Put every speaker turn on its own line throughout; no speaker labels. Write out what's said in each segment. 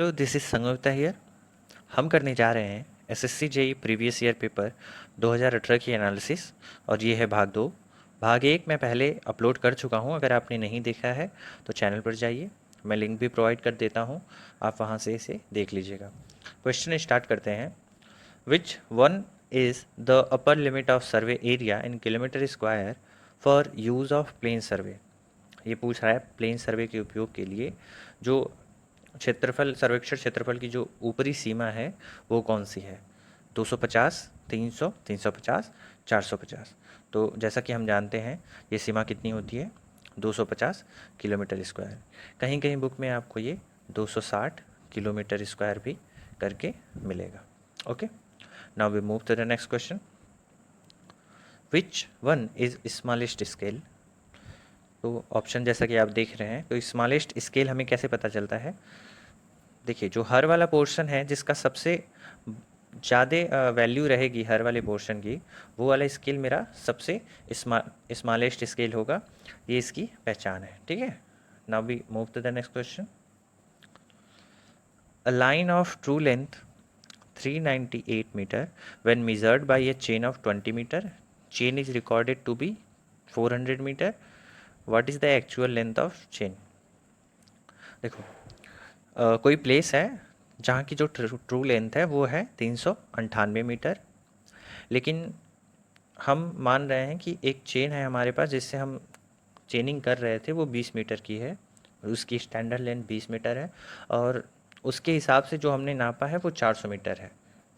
तो this is Sangeeta here. हम करने जा रहे हैं SSC JE previous year paper 2018 की एनालिसिस और ये है भाग 2। भाग 1 मैं पहले अपलोड कर चुका हूँ। अगर आपने नहीं देखा है तो चैनल पर जाइए, मैं लिंक भी प्रोवाइड कर देता हूँ, आप वहाँ से इसे देख लीजिएगा। क्वेश्चन स्टार्ट करते हैं। Which one is the upper limit of survey area in kilometer square for use of plane survey. ये पूछ रहा है प्लेन सर्वे के उपयोग के लिए जो क्षेत्रफल, सर्वेक्षण क्षेत्रफल की जो ऊपरी सीमा है वो कौन सी है? 250, 300, 350, 450। तो जैसा कि हम जानते हैं ये सीमा कितनी होती है? 250 किलोमीटर स्क्वायर। कहीं कहीं बुक में आपको ये 260 किलोमीटर स्क्वायर भी करके मिलेगा। Okay, now we move to the next question. Which one is smallest scale? तो ऑप्शन जैसा कि आप देख रहे हैं, तो स्मॉलेस्ट स्केल हमें कैसे पता चलता है? देखिए, जो हर वाला पोर्शन है जिसका सबसे ज़्यादा वैल्यू रहेगी हर वाले पोर्शन की, वो वाला स्केल मेरा सबसे स्मॉलेस्ट स्केल होगा। ये इसकी पहचान है। ठीक है, now we move to the next question. A line of true length 398 metre when measured by a chain of 20 meter, chain is recorded to be 400 meter. What is the actual length of chain? देखो, कोई place है जहाँ की जो true length है वो है 398 metre, लेकिन हम मान रहे हैं कि एक चेन है हमारे पास जिससे हम चेनिंग कर रहे थे, वो 20 मीटर की है, उसकी स्टैंडर्ड लेंथ 20 मीटर है और उसके हिसाब से जो हमने नापा है वो 400 मीटर है।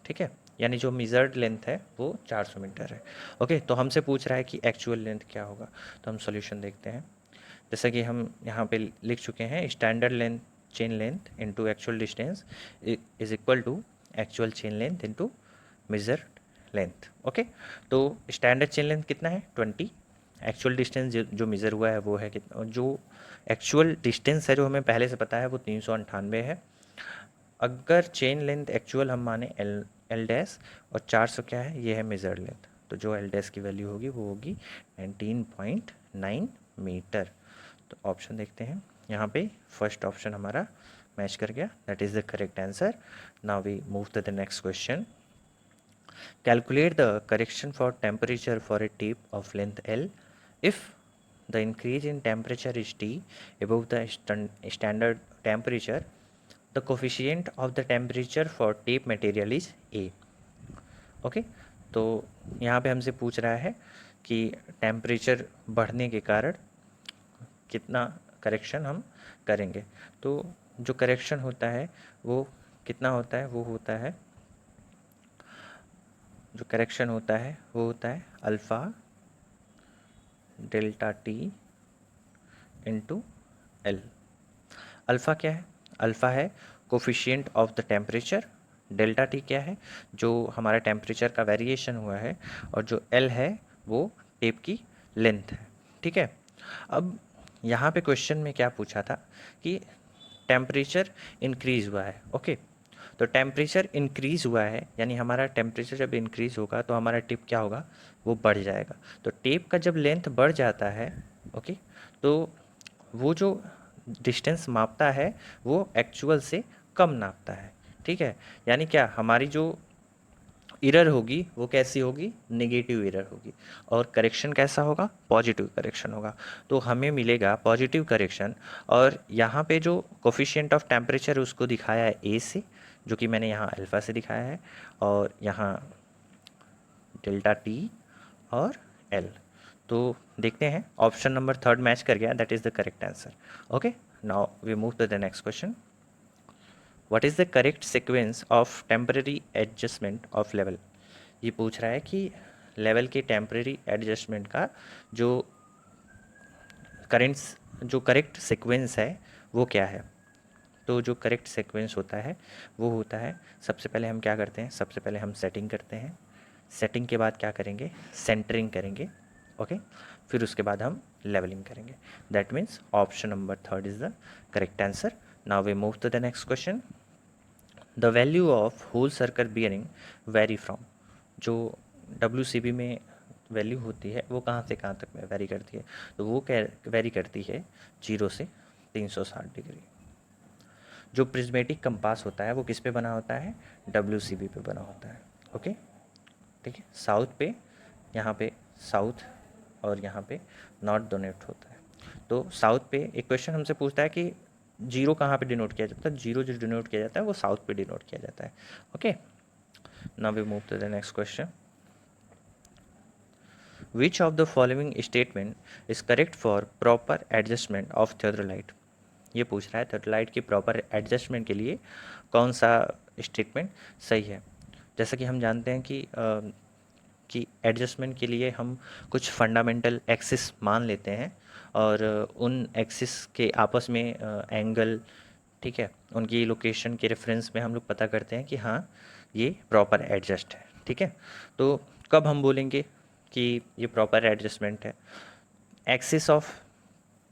ठीक है, यानी जो मेजर्ड लेंथ है वो 400 मीटर है। ओके, तो हमसे पूछ रहा है कि एक्चुअल लेंथ क्या होगा। तो हम सॉल्यूशन देखते हैं। जैसा कि हम यहाँ पे लिख चुके हैं, standard length chain length into actual distance is equal to actual chain length into measure length. Okay, तो स्टैंडर्ड चेन लेंथ कितना है? 20। एक्चुअल डिस्टेंस जो मेज़र हुआ है वो है कितना, और जो एक्चुअल डिस्टेंस है जो हमें पहले से पता है वो 398 है। अगर चेन लेंथ एक्चुअल हम माने एल एल डैश और 400 क्या है, ये है मेजर्ड लेंथ, तो जो एल डैश की वैल्यू होगी वो होगी 19.9 मीटर। तो ऑप्शन देखते हैं, यहाँ पे फर्स्ट ऑप्शन हमारा मैच कर गया, that is the correct answer. Now we move to the next question. Calculate the correction for temperature for a tape of length L if the increase in temperature is T above the standard temperature. The coefficient of the temperature for tape material is A. Okay, तो यहाँ पे हमसे पूछ रहा है कि temperature बढ़ने के कारण कितना करेक्शन हम करेंगे। तो जो करेक्शन होता है वो कितना होता है? वो होता है, जो करेक्शन होता है वो होता है alpha delta T into L. Alpha क्या है? अल्फ़ा है coefficient of the temperature. Delta T क्या है? जो हमारा टेम्परेचर का वेरिएशन हुआ है। और जो एल है वो टेप की लेंथ है। ठीक है, अब यहाँ पे क्वेश्चन में क्या पूछा था कि टेम्परेचर इंक्रीज़ हुआ है। ओके, तो टेम्परेचर इंक्रीज़ हुआ है यानी हमारा टेम्परेचर जब इंक्रीज़ होगा तो हमारा टेप क्या होगा? वो बढ़ जाएगा। तो टेप का जब लेंथ बढ़ जाता है, ओके, तो वो जो डिस्टेंस मापता है वो एक्चुअल से कम नापता है। ठीक है, यानी क्या हमारी जो एरर होगी वो कैसी होगी? नेगेटिव एरर होगी। और करेक्शन कैसा होगा? पॉजिटिव करेक्शन होगा। तो हमें मिलेगा पॉजिटिव करेक्शन। और यहाँ पे जो कोफिशिएंट ऑफ टेम्परेचर उसको दिखाया है ए से, जो कि मैंने यहाँ अल्फ़ा से दिखाया है, और यहाँ डेल्टा टी और एल। तो देखते हैं, ऑप्शन नंबर थर्ड मैच कर गया, that is the correct answer. Okay, now we move to the next question. What is the correct sequence of temporary adjustment of level? ये पूछ रहा है कि लेवल के टेम्पररी एडजस्टमेंट का जो करेंट्स जो करेक्ट सीक्वेंस है वो क्या है? तो जो करेक्ट सीक्वेंस होता है वो होता है, सबसे पहले हम क्या करते हैं? सबसे पहले हम सेटिंग करते हैं। सेटिंग के बाद क्या करेंगे? सेंटरिंग करेंगे। ओके, फिर उसके बाद हम लेवलिंग करेंगे। That means option number third is the correct answer. Now we move to the next question. The value of whole circle bearing vary from. जो WCB में वैल्यू होती है वो कहाँ से कहाँ तक में वेरी करती है? तो वो वेरी करती है 0 से 360 डिग्री। जो प्रिज्मेटिक कंपास होता है वो किस पे बना होता है, WCB पे बना होता है। ओके, ठीक है, साउथ पे, यहाँ पे साउथ और यहाँ पे नॉर्थ डोनेट होता है। तो साउथ पे एक क्वेश्चन हमसे पूछता है कि जीरो कहाँ पे डिनोट किया जाता है, जीरो जो डिनोट किया जाता है वो साउथ पे डिनोट किया जाता है। Okay, now we move to the next question. Which of the following statement is correct for proper adjustment of theodolite. ये पूछ रहा है थियोडोलाइट की प्रॉपर एडजस्टमेंट के लिए कौन सा स्टेटमेंट सही है। जैसा कि हम जानते हैं कि एडजस्टमेंट के लिए हम कुछ फंडामेंटल एक्सिस मान लेते हैं और उन एक्सिस के आपस में एंगल, ठीक है, उनकी लोकेशन के रेफरेंस में हम लोग पता करते हैं कि हाँ ये प्रॉपर एडजस्ट है। ठीक है, तो कब हम बोलेंगे कि ये प्रॉपर एडजस्टमेंट है, axis of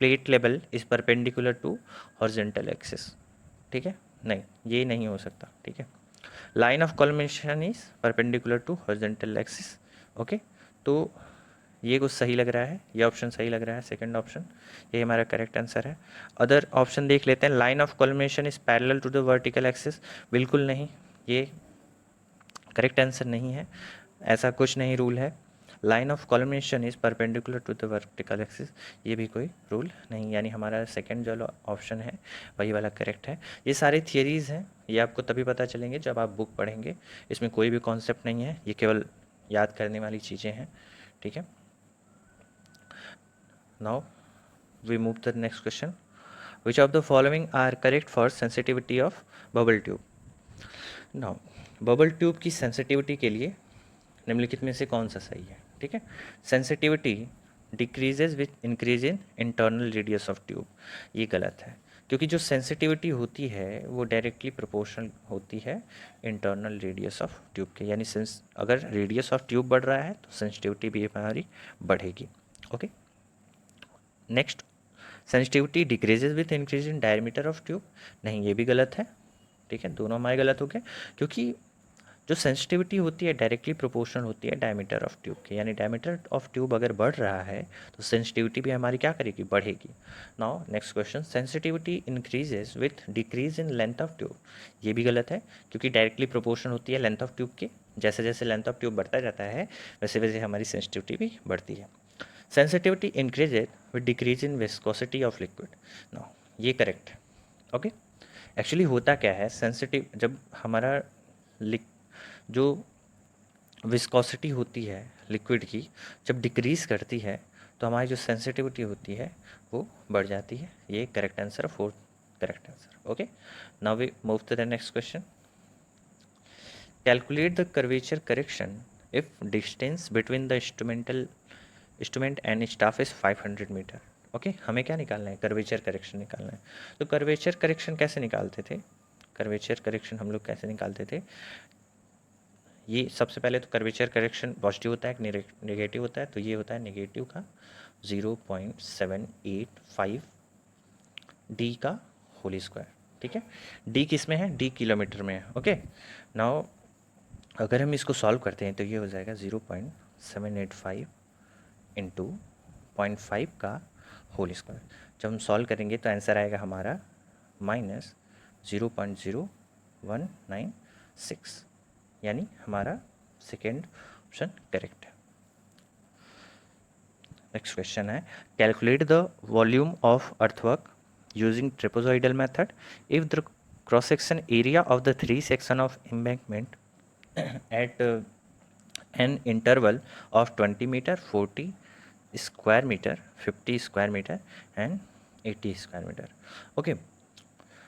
plate level is perpendicular to horizontal axis. ठीक है, नहीं ये नहीं हो सकता। ठीक है, line of collimation is perpendicular to horizontal axis. Okay, तो ये कुछ सही लग रहा है, ये ऑप्शन सही लग रहा है, सेकंड ऑप्शन ये हमारा करेक्ट आंसर है। अदर ऑप्शन देख लेते हैं। Line of collimation is parallel to the vertical axis, बिल्कुल नहीं, ये करेक्ट आंसर नहीं है, ऐसा कुछ नहीं रूल है। Line of collimation is perpendicular to the vertical axis, ये भी कोई रूल नहीं, यानी हमारा सेकंड जो ऑप्शन है वही वाला करेक्ट है। ये सारे थियरीज़ हैं, ये आपको तभी पता चलेंगे जब आप बुक पढ़ेंगे, इसमें कोई भी कॉन्सेप्ट नहीं है, ये केवल याद करने वाली चीज़ें हैं। ठीक है, now we move to the next question. Which of the following are correct for sensitivity of bubble tube? Now, bubble tube की सेंसिटिविटी के लिए निम्नलिखित में से कौन सा सही है। ठीक है, sensitivity decreases with increase in internal radius of tube, ये गलत है, क्योंकि जो सेंसिटिविटी होती है वो डायरेक्टली प्रोपोर्शनल होती है इंटरनल रेडियस ऑफ ट्यूब के, यानी अगर रेडियस ऑफ ट्यूब बढ़ रहा है तो सेंसिटिविटी भी हमारी बढ़ेगी। Okay, next, sensitivity decreases with increase in diameter of tube, नहीं ये भी गलत है। ठीक है, दोनों हमारे गलत हो गए, क्योंकि जो सेंसिटिविटी होती है डायरेक्टली प्रोपोर्शनल होती है डायमीटर ऑफ ट्यूब के, यानी डायमीटर ऑफ ट्यूब अगर बढ़ रहा है तो सेंसिटिविटी भी हमारी क्या करेगी, बढ़ेगी। Now next question, sensitivity increases with decrease in length of tube, ये भी गलत है, क्योंकि डायरेक्टली प्रोपोर्शनल होती है लेंथ ऑफ ट्यूब के, जैसे जैसे लेंथ ऑफ ट्यूब बढ़ता जाता है वैसे वैसे हमारी सेंसिटिविटी भी बढ़ती है। Sensitivity increases with decrease in viscosity of liquid, no ये करेक्ट है। ओके, एक्चुअली होता क्या है, सेंसिटिव जब हमारा जो विस्कोसिटी होती है लिक्विड की जब डिक्रीज़ करती है तो हमारी जो सेंसिटिविटी होती है वो बढ़ जाती है, ये correct answer, fourth correct answer. Okay, now we move to the next question. Calculate the curvature correction if distance between the instrument and staff is 500 metre. Okay, हमें क्या निकालना है, कर्वेचर करेक्शन निकालना है। तो कर्वेचर करेक्शन कैसे निकालते थे, कर्वेचर करेक्शन हम लोग कैसे निकालते थे, ये सबसे पहले तो कर्वेचर करेक्शन पॉजिटिव होता है, नेगेटिव होता है, तो ये होता है नेगेटिव का 0.785 डी का होल स्क्वायर। ठीक है, डी किस में है, डी किलोमीटर में है। ओके, नाउ अगर हम इसको सॉल्व करते हैं तो ये हो जाएगा 0.785 इंटू 0.5 का होल स्क्वायर। जब हम सॉल्व करेंगे तो आंसर आएगा हमारा -0.0196, यानी हमारा सेकेंड ऑप्शन करेक्ट है। नेक्स्ट क्वेश्चन है, calculate the volume of earthwork using trapezoidal method if the cross section area of the three section of embankment at an interval of 20 metre, 40 square metre, 50 square metre and 80 square metre. Okay,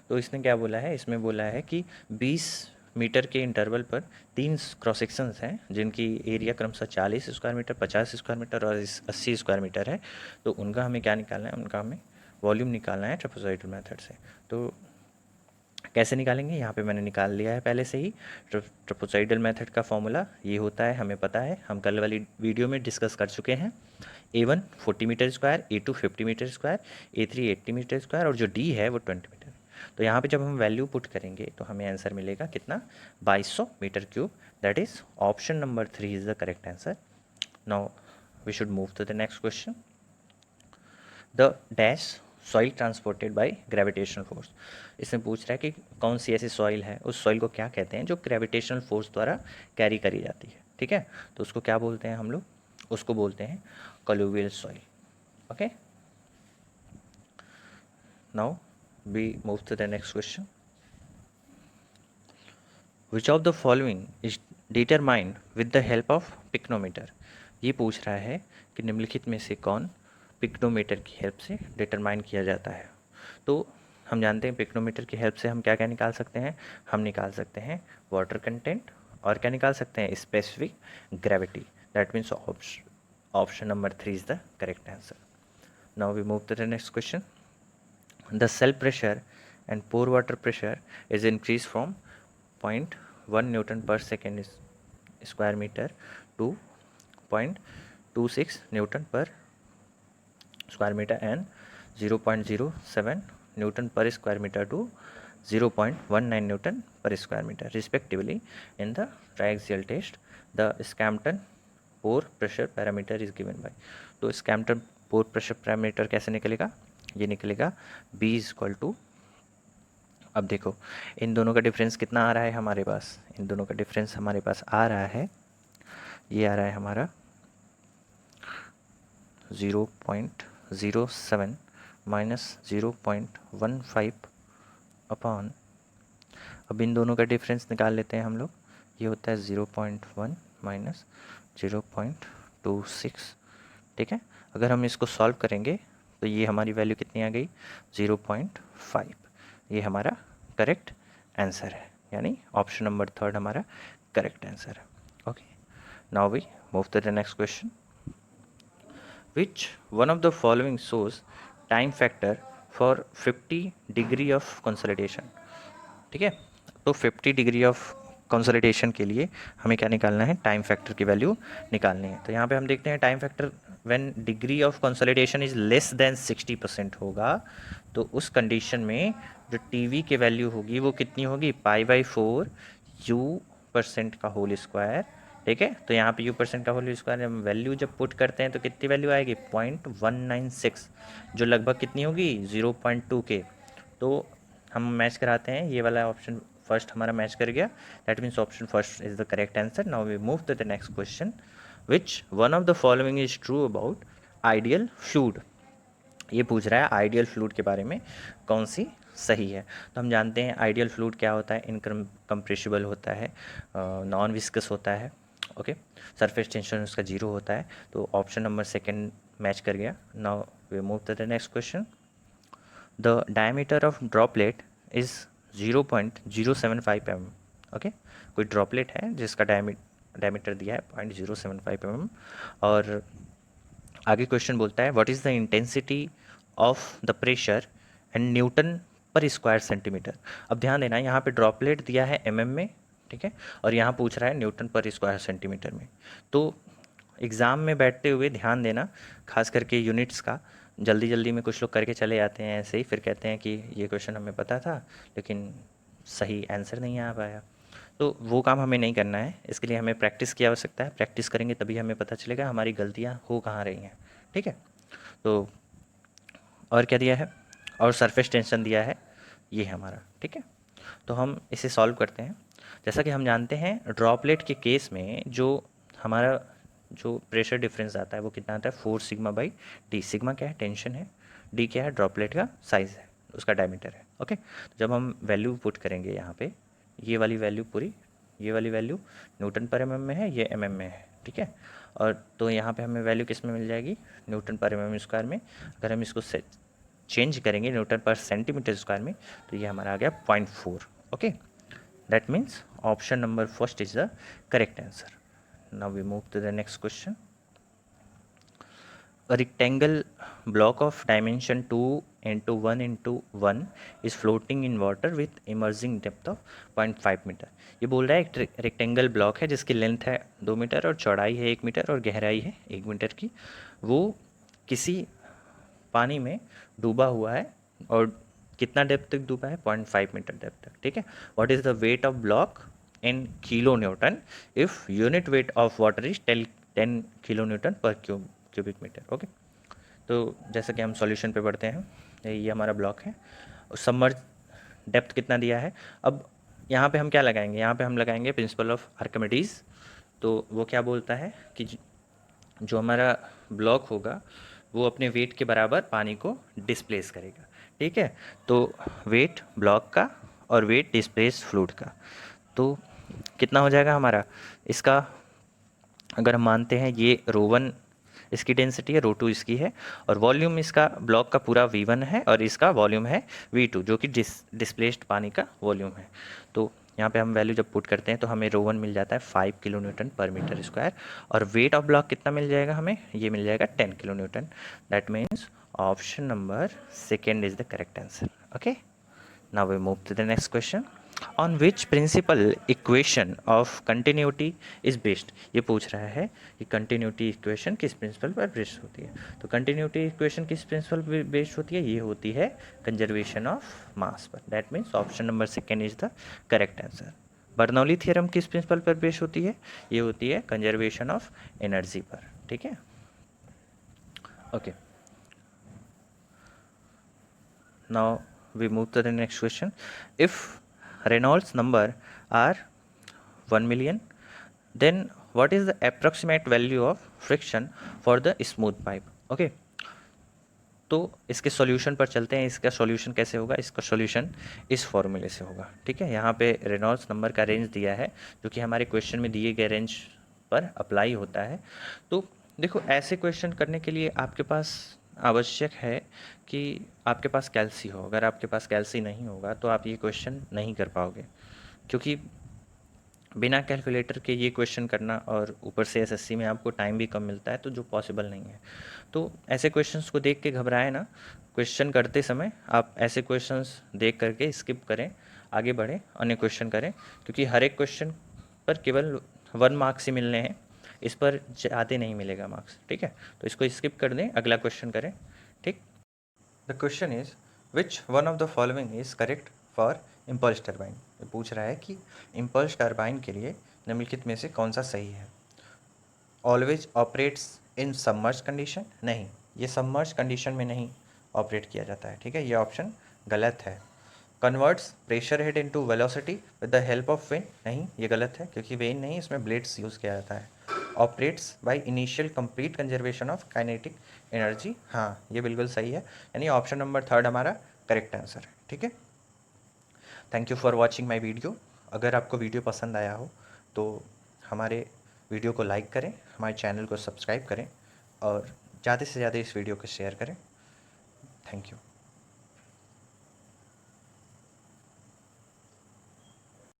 तो इसने क्या बोला है, इसमें बोला है कि 20 metre के इंटरवल पर तीन क्रॉस सेक्शंस हैं जिनकी एरिया क्रमशः 40 स्क्वायर मीटर, 50 स्क्वायर मीटर और 80 स्क्वायर मीटर है, तो उनका हमें क्या निकालना है, उनका हमें वॉल्यूम निकालना है ट्रेपेजॉइडल मेथड से। तो कैसे निकालेंगे, यहाँ पे मैंने निकाल लिया है पहले से ही। ट्रेपेजॉइडल मेथड का फॉर्मूला ये होता है, हमें पता है, हम कल वाली वीडियो में डिस्कस कर चुके हैं। A1 40 metre square, A2 50 metre square, A3 80 metre square और जो D है वो 20 मीटर। तो यहाँ पे जब हम वैल्यू पुट करेंगे तो हमें आंसर मिलेगा कितना, 2200 metre cube. That is option number 3 is the correct answer. Now we should move to the next question. The dash soil transported by gravitational force. इसमें पूछ रहा है कि कौन सी ऐसी सॉइल है, उस सॉइल को क्या कहते हैं जो ग्रेविटेशनल फोर्स द्वारा कैरी करी जाती है। ठीक है, तो उसको क्या बोलते हैं हम लोग, उसको बोलते हैं colluvial soil. Okay, now we move to the next question. Which of the following is determined with the help of pycnometer. ये पूछ रहा है कि निम्नलिखित में से कौन पिक्नोमीटर की हेल्प से डिटरमाइन किया जाता है। तो हम जानते हैं पिक्नोमीटर की हेल्प से हम क्या क्या निकाल सकते हैं, हम निकाल सकते हैं वाटर कंटेंट और क्या निकाल सकते हैं, specific gravity. That means option number 3 is the correct answer. Now we move to the next question. The cell pressure and pore water pressure is increase from 0.1 newton per second square meter to 0.26 newton per square meter and 0.07 Newton per square meter to 0.19 Newton per square meter respectively in the triaxial test. The Scampton pore pressure parameter is given by। तो Scampton pore pressure parameter कैसे निकलेगा, ये निकलेगा B is equal to, अब देखो इन दोनों का difference कितना आ रहा है हमारे पास, इन दोनों का डिफरेंस हमारे पास आ रहा है, ये आ रहा है हमारा 0.07 माइनस 0.15 अपॉन, अब इन दोनों का डिफरेंस निकाल लेते हैं हम लोग, ये होता है 0.1 माइनस 0.26। ठीक है, अगर हम इसको सॉल्व करेंगे तो ये हमारी वैल्यू कितनी आ गई, 0.5। ये हमारा करेक्ट आंसर है, यानी ऑप्शन नंबर 3 हमारा करेक्ट आंसर है। Okay, now we move to the next question. Which one of the following shows time factor for 50 degree of consolidation। ठीक है, तो 50 डिग्री ऑफ कंसोलिडेशन के लिए हमें क्या निकालना है, टाइम फैक्टर की वैल्यू निकालनी है। तो यहाँ पे हम देखते हैं time factor when degree of consolidation is less than 60% होगा, तो उस कंडीशन में जो टीवी की वैल्यू होगी वो कितनी होगी, π/4 u% का होल स्क्वायर। ठीक है, तो यहाँ पे u% का होल स्क्वायर हम वैल्यू जब पुट करते हैं तो कितनी वैल्यू आएगी, 0.196, जो लगभग कितनी होगी 0.2 के। तो हम मैच कराते हैं, ये वाला ऑप्शन फर्स्ट हमारा मैच कर गया, that means option first is the correct answer. Now we move to the next question. Which one of the following is true about ideal fluid. ये पूछ रहा है आइडियल फ्लूइड के बारे में कौन सी सही है। तो हम जानते हैं आइडियल फ्लूइड क्या होता है, इनकम्प्रेसिबल होता है, नॉन विस्कस होता है। ओके, सरफेस टेंशन उसका 0 होता है, तो ऑप्शन नंबर 2 मैच कर गया। Now we move to the next question. The diameter of droplet is 0.075 mm। Okay, कोई ड्रॉपलेट है जिसका डायमीटर दिया है 0.075 mm, और आगे क्वेश्चन बोलता है what is the intensity of the pressure and Newton पर स्क्वायर सेंटीमीटर। अब ध्यान देना, यहाँ पे ड्रॉपलेट दिया है mm में, ठीक है, और यहाँ पूछ रहा है न्यूटन पर स्क्वायर सेंटीमीटर में। तो एग्ज़ाम में बैठते हुए ध्यान देना, खास करके यूनिट्स का, जल्दी जल्दी में कुछ लोग करके चले जाते हैं ऐसे ही, फिर कहते हैं कि ये क्वेश्चन हमें पता था लेकिन सही आंसर नहीं आ पाया। तो वो काम हमें नहीं करना है, इसके लिए हमें प्रैक्टिस की आवश्यकता है। प्रैक्टिस करेंगे तभी हमें पता चलेगा हमारी गलतियाँ हो कहाँ रही हैं। ठीक है, तो और क्या दिया है, और सरफेस टेंशन दिया है ये हमारा। ठीक है, तो हम इसे सॉल्व करते हैं। जैसा कि हम जानते हैं ड्रॉपलेट के केस में जो हमारा जो प्रेशर डिफरेंस आता है वो कितना आता है, 4 सिग्मा/d। सिग्मा क्या है, टेंशन है, d क्या है, ड्रॉपलेट का साइज़ है, उसका डायमीटर है। ओके, तो जब हम वैल्यू पुट करेंगे यहाँ पे, ये वाली वैल्यू पूरी, ये वाली वैल्यू न्यूटन पर mm में है, ये mm में है। ठीक है, और तो यहाँ पे हमें वैल्यू किस में मिल जाएगी, न्यूटन पर mm स्क्वायर में। अगर हम इसको चेंज करेंगे न्यूटन पर सेंटीमीटर स्क्वायर में, तो ये हमारा आ गया 0.4। Okay, that means option number first is the correct answer. Now we move to the next question. A rectangle block of dimension 2 into 1 into 1 is floating in water with emerging depth of 0.5 metre. ये बोल रहा है एक rectangle block है जिसकी length है 2 metre और चौड़ाई है 1 मीटर और गहराई है 1 मीटर की, वो किसी पानी में डूबा हुआ है, और कितना डेप्थ तक डूबा है, 0.5 मीटर डेप्थ तक। ठीक है, what is the weight of block in kilo Newton if unit weight of water is 10 kilo Newton पर क्यूबिक मीटर। ओके, तो जैसा कि हम सॉल्यूशन पे पढ़ते हैं, ये हमारा ब्लॉक है। सबमर्ज डेप्थ कितना दिया है। अब यहाँ पे हम क्या लगाएंगे, यहाँ पे हम लगाएंगे प्रिंसिपल ऑफ आर्किमिडीज। तो वो क्या बोलता है कि जो हमारा ब्लॉक होगा वो अपने वेट के बराबर पानी को डिस्प्लेस करेगा। ठीक है, तो वेट ब्लॉक का और वेट डिस्प्लेस फ्लूइड का, तो कितना हो जाएगा हमारा इसका। अगर हम मानते हैं ये रो 1 इसकी डेंसिटी है, रो 2 इसकी है, और वॉल्यूम इसका ब्लॉक का पूरा V1 है और इसका वॉल्यूम है V2 जो कि डिस्प्लेस्ड पानी का वॉल्यूम है। तो यहाँ पे हम वैल्यू जब पुट करते हैं तो हमें रो 1 मिल जाता है 5 किलो न्यूटन पर मीटर स्क्वायर, और वेट ऑफ ब्लॉक कितना मिल जाएगा हमें, ये मिल जाएगा 10 kilo Newton. That means option number second is the correct answer. Okay, now we move to the next question. On which principal equation of continuity is based? ये पूछ रहा है कि continuity equation किस principle पर based होती है। तो continuity equation किस principle पर based होती है, ये होती है conservation of mass पर। That means option number second is the correct answer. Bernoulli theorem किस प्रिंसिपल पर बेस होती है, ये होती है कंजर्वेशन ऑफ एनर्जी पर। ठीक है, okay, now we move to the next question. If Reynolds number are 1 million, then what is the approximate value of friction for the smooth pipe? Okay, तो इसके सॉल्यूशन पर चलते हैं। इसका सॉल्यूशन कैसे होगा, इसका सॉल्यूशन इस फॉर्मूले से होगा। ठीक है, यहाँ पे रेनॉल्ड्स नंबर का रेंज दिया है जो कि हमारे क्वेश्चन में दिए गए रेंज पर अप्लाई होता है। तो देखो, ऐसे क्वेश्चन करने के लिए आपके पास आवश्यक है कि आपके पास कैल्सी हो। अगर आपके पास कैल्सी नहीं होगा तो आप ये क्वेश्चन नहीं कर पाओगे, क्योंकि बिना कैलकुलेटर के ये क्वेश्चन करना, और ऊपर से एसएससी में आपको टाइम भी कम मिलता है, तो जो पॉसिबल नहीं है। तो ऐसे क्वेश्चंस को देख के घबराए ना, क्वेश्चन करते समय आप ऐसे क्वेश्चंस देख करके स्किप करें, आगे बढ़ें, अन्य क्वेश्चन करें, क्योंकि हर एक क्वेश्चन पर केवल 1 मार्क्स ही मिलने हैं, इस पर ज़्यादा नहीं मिलेगा मार्क्स। ठीक है, तो इसको स्किप कर दें, अगला क्वेश्चन करें। ठीक, the question is which one of the following is correct for impulse turbine. ये पूछ रहा है कि इम्पल्स टर्बाइन के लिए निम्नलिखित में से कौन सा सही है। Always operates in submerge condition, नहीं, ये सबमर्ज कंडीशन में नहीं ऑपरेट किया जाता है। ठीक है, ये ऑप्शन गलत है। Converts pressure head into velocity with the help of when, नहीं, ये गलत है, क्योंकि वेन नहीं, इसमें ब्लेड्स यूज़ किया जाता है। Operates by initial complete conservation of kinetic energy, हाँ, ये बिल्कुल सही है, यानी ऑप्शन नंबर 3 हमारा करेक्ट आंसर है। ठीक है, thank you for watching my video. अगर आपको वीडियो पसंद आया हो तो हमारे वीडियो को लाइक करें, हमारे चैनल को सब्सक्राइब करें और ज़्यादा से ज़्यादा इस वीडियो को शेयर करें। Thank you.